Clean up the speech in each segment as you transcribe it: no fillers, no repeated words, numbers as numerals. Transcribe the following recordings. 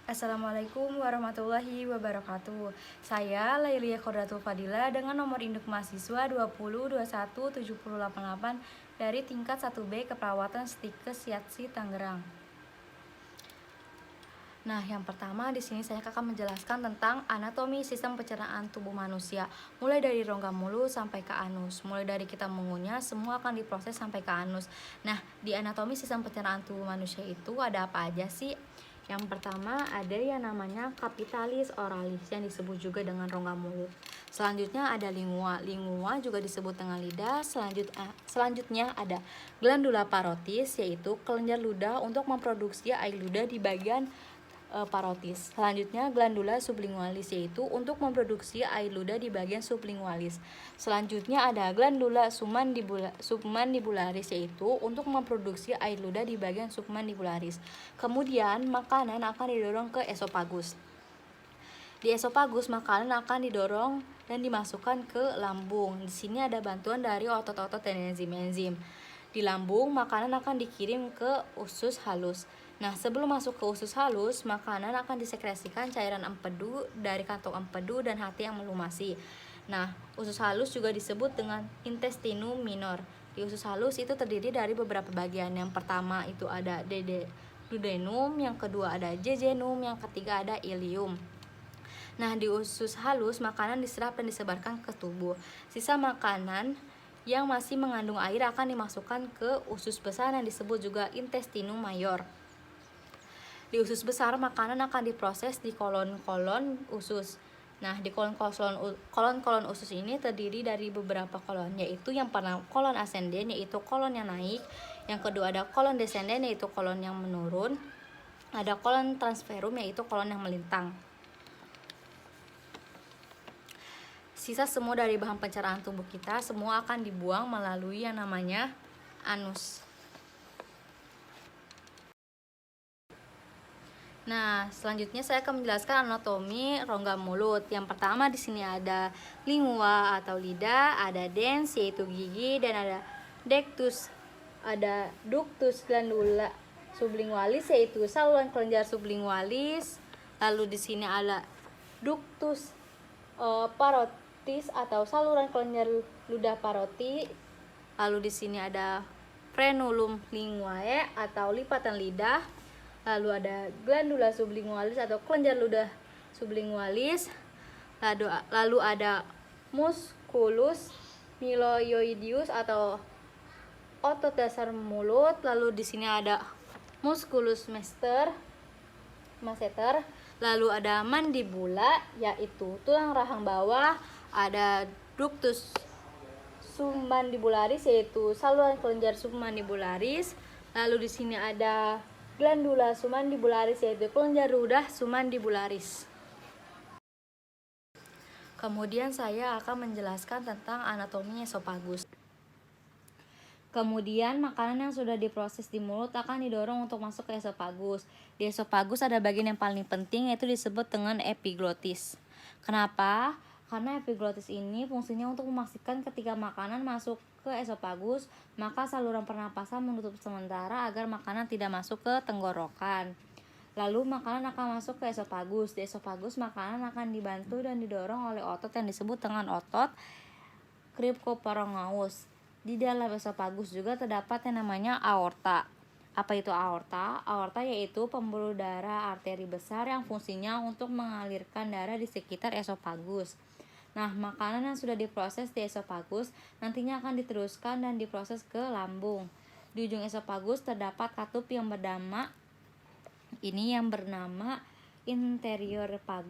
Assalamualaikum warahmatullahi wabarakatuh. Saya Lailia Khodratul Fadila dengan nomor induk mahasiswa 20217088 dari tingkat 1B Keperawatan Stikes Yatsi Tangerang. Nah, yang pertama di sini saya akan menjelaskan tentang anatomi sistem pencernaan tubuh manusia, mulai dari rongga mulut sampai ke anus. Mulai dari kita mengunyah, semua akan diproses sampai ke anus. Nah, di anatomi sistem pencernaan tubuh manusia itu ada apa aja sih? Yang pertama ada yang namanya capitalis oralis yang disebut juga dengan rongga mulut. Selanjutnya ada lingua. Lingua juga disebut dengan lidah. Selanjutnya ada glandula parotis, yaitu kelenjar ludah untuk memproduksi air ludah di bagian parotis. Selanjutnya glandula sublingualis, yaitu untuk memproduksi air ludah di bagian sublingualis. Selanjutnya ada glandula submandibularis, yaitu untuk memproduksi air ludah di bagian submandibularis. Kemudian makanan akan didorong ke esofagus. Di esofagus makanan akan didorong dan dimasukkan ke lambung. Di sini ada bantuan dari otot-otot dan enzim-enzim. Di lambung makanan akan dikirim ke usus halus. Nah, sebelum masuk ke usus halus, makanan akan disekresikan cairan empedu dari kantong empedu dan hati yang melumasi. Nah, usus halus juga disebut dengan intestinum minor. Di usus halus itu terdiri dari beberapa bagian. Yang pertama itu ada duodenum, yang kedua ada jejunum, yang ketiga ada ileum. Nah, di usus halus makanan diserap dan disebarkan ke tubuh. Sisa makanan yang masih mengandung air akan dimasukkan ke usus besar yang disebut juga intestinum mayor. Di usus besar makanan akan diproses di kolon-kolon usus. Nah, di kolon-kolon usus ini terdiri dari beberapa kolon, yaitu yang pertama kolon ascenden, yaitu kolon yang naik. Yang kedua ada kolon descenden, yaitu kolon yang menurun. Ada kolon transferum, yaitu kolon yang melintang. Sisa semua dari bahan pencernaan tubuh kita semua akan dibuang melalui yang namanya anus. Nah, selanjutnya saya akan menjelaskan anatomi rongga mulut. Yang pertama di sini ada lingua atau lidah, ada dens yaitu gigi, dan ada dectus, ada ductus glandula sublingualis yaitu saluran kelenjar sublingualis. Lalu di sini ada ductus parotis atau saluran kelenjar ludah paroti. Lalu di sini ada frenulum linguae atau lipatan lidah. Lalu ada glandula sublingualis atau kelenjar ludah sublingualis. Lalu ada musculus myloioideus atau otot dasar mulut. Lalu di sini ada musculus masseter. Lalu ada mandibula yaitu tulang rahang bawah. Ada ductus submandibularis yaitu saluran kelenjar submandibularis. Lalu di sini ada glandula submandibularis yaitu kelenjar ludah submandibularis. Kemudian saya akan menjelaskan tentang anatomi esofagus. Kemudian makanan yang sudah diproses di mulut akan didorong untuk masuk ke esofagus. Di esofagus ada bagian yang paling penting yaitu disebut dengan epiglotis. Kenapa? Karena epiglotis ini fungsinya untuk memastikan ketika makanan masuk ke esofagus, maka saluran pernapasan menutup sementara agar makanan tidak masuk ke tenggorokan. Lalu makanan akan masuk ke esofagus. Di esofagus makanan akan dibantu dan didorong oleh otot yang disebut dengan otot cryptopharyngeus. Di dalam esofagus juga terdapat yang namanya aorta. Apa itu aorta? Aorta yaitu pembuluh darah arteri besar yang fungsinya untuk mengalirkan darah di sekitar esofagus. Nah, makanan yang sudah diproses di esofagus nantinya akan diteruskan dan diproses ke lambung. Di ujung esofagus terdapat katup yang bernama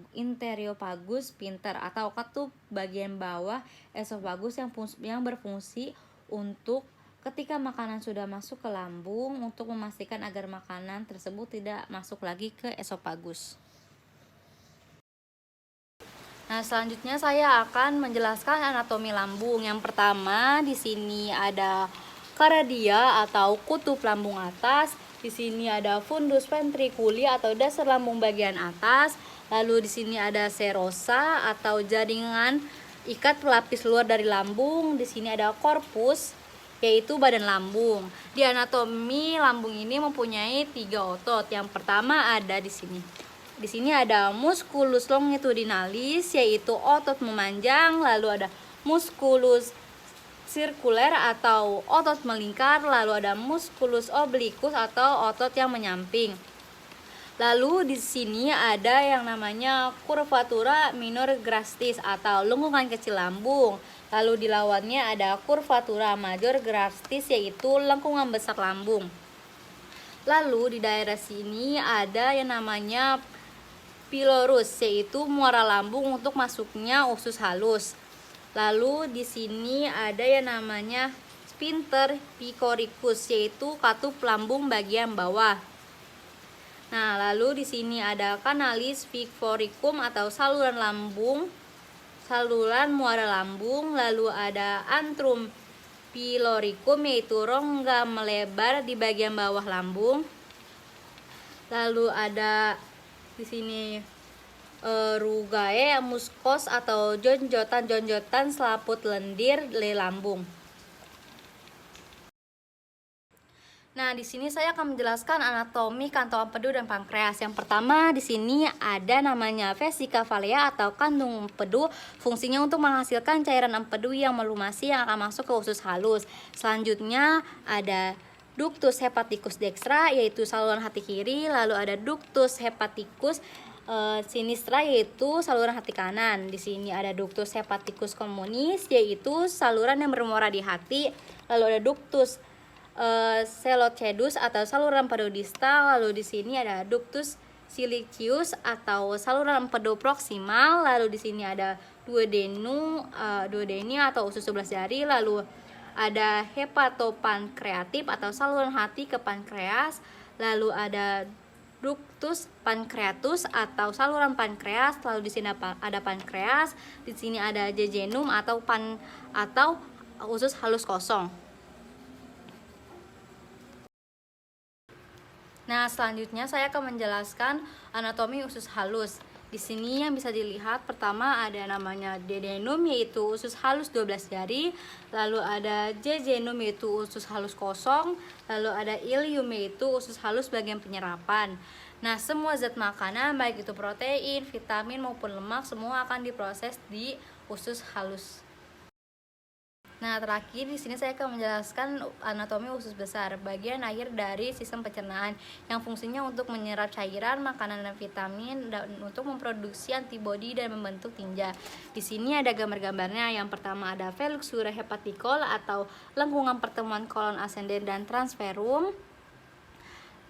interiopagus pinter atau katup bagian bawah esofagus yang berfungsi untuk ketika makanan sudah masuk ke lambung untuk memastikan agar makanan tersebut tidak masuk lagi ke esofagus. Nah, selanjutnya saya akan menjelaskan anatomi lambung. Yang pertama di sini ada karadia atau kutub lambung atas. Di sini ada fundus ventriculi atau dasar lambung bagian atas. Lalu di sini ada serosa atau jaringan ikat pelapis luar dari lambung. Di sini ada corpus yaitu badan lambung. Di anatomi lambung ini mempunyai 3 otot. Yang pertama ada di sini Di sini ada musculus longitudinalis, yaitu otot memanjang, lalu ada musculus sirkuler atau otot melingkar, lalu ada musculus obliquus atau otot yang menyamping. Lalu di sini ada yang namanya curvatura minor grastis atau lengkungan kecil lambung. Lalu di lawannya ada curvatura major grastis, yaitu lengkungan besar lambung. Lalu di daerah sini ada yang namanya pylorus, yaitu muara lambung untuk masuknya usus halus. Lalu di sini ada yang namanya sphincter picoricus, yaitu katup lambung bagian bawah. Nah, lalu di sini ada canalis picoricum atau saluran lambung, saluran muara lambung. Lalu ada antrum pyloricum, yaitu rongga melebar di bagian bawah lambung. Lalu ada di sini rugae muskos atau jonjotan selaput lendir di lambung. Nah, di sini saya akan menjelaskan anatomi kantong empedu dan pankreas. Yang pertama di sini ada namanya vesica valea atau kandung empedu. Fungsinya untuk menghasilkan cairan empedu yang melumasi yang akan masuk ke usus halus. Selanjutnya ada ductus hepaticus dextra, yaitu saluran hati kiri. Lalu ada ductus hepaticus sinistra, yaitu saluran hati kanan. Di sini ada ductus hepaticus communis, yaitu saluran yang bermuara di hati. Lalu ada ductus coelocedus atau saluran empedu distal. Lalu di sini ada ductus silicius atau saluran empedu proksimal. Lalu di sini ada duodeni atau usus 11 jari. Lalu ada hepatopankreatif atau saluran hati ke pankreas. Lalu ada ductus pancreatus atau saluran pankreas. Lalu di sini ada pankreas. Di sini ada jejunum atau usus halus kosong. Nah, selanjutnya saya akan menjelaskan anatomi usus halus. Di sini yang bisa dilihat pertama ada namanya duodenum, yaitu usus halus 12 jari. Lalu ada jejunum, yaitu usus halus kosong. Lalu ada ileum, yaitu usus halus bagian penyerapan. Nah, semua zat makanan baik itu protein, vitamin maupun lemak semua akan diproses di usus halus. Nah, terakhir di sini saya akan menjelaskan anatomi usus besar, bagian akhir dari sistem pencernaan yang fungsinya untuk menyerap cairan, makanan dan vitamin dan untuk memproduksi antibodi dan membentuk tinja. Di sini ada gambar-gambarnya. Yang pertama ada flexura hepaticol atau lengkungan pertemuan kolon ascendens dan transferum.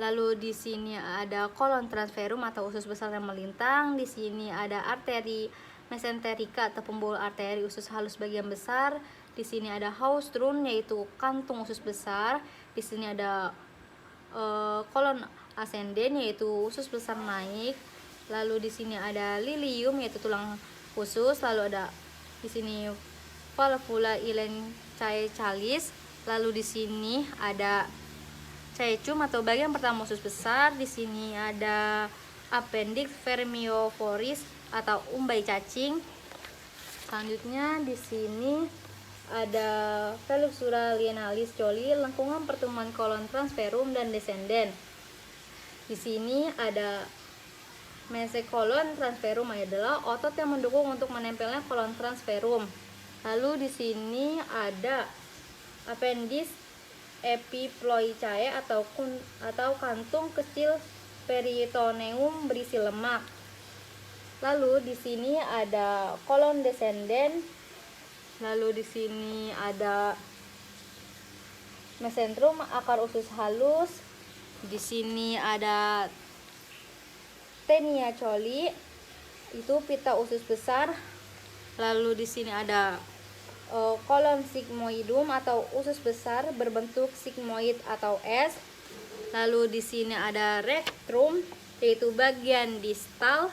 Lalu di sini ada kolon transferum atau usus besar yang melintang. Di sini ada arteri mesenterica atau pembuluh arteri usus halus bagian besar. Di sini ada haustrum, yaitu kantung usus besar. Di sini ada kolon ascendens, yaitu usus besar naik. Lalu di sini ada lilium, yaitu tulang usus. Lalu ada di sini valvula ileocaecalis. Lalu di sini ada caecum atau bagian pertama usus besar. Di sini ada appendix vermioforis atau umbai cacing. Selanjutnya di sini ada flexura lienalis coli, lengkungan pertemuan kolon transferum dan descendens. Di sini ada mesekolon transferum, adalah otot yang mendukung untuk menempelnya kolon transferum. Lalu di sini ada appendix epiploicae atau kantung kecil peritoneum berisi lemak. Lalu di sini ada kolon descendens. Lalu di sini ada mesentrum akar usus halus. Di sini ada tenia coli, itu pita usus besar. Lalu di sini ada kolon sigmoidum atau usus besar berbentuk sigmoid atau S. Lalu di sini ada rectum, yaitu bagian distal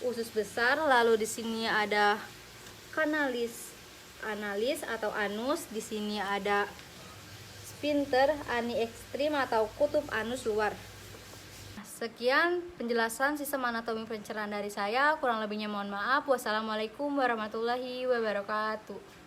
usus besar. Lalu di sini ada analis atau anus. Di sini ada sphincter ani ekstrim atau kutub anus luar. Sekian penjelasan sistem anatomi pencernaan dari saya. Kurang lebihnya mohon maaf. Wassalamualaikum warahmatullahi wabarakatuh.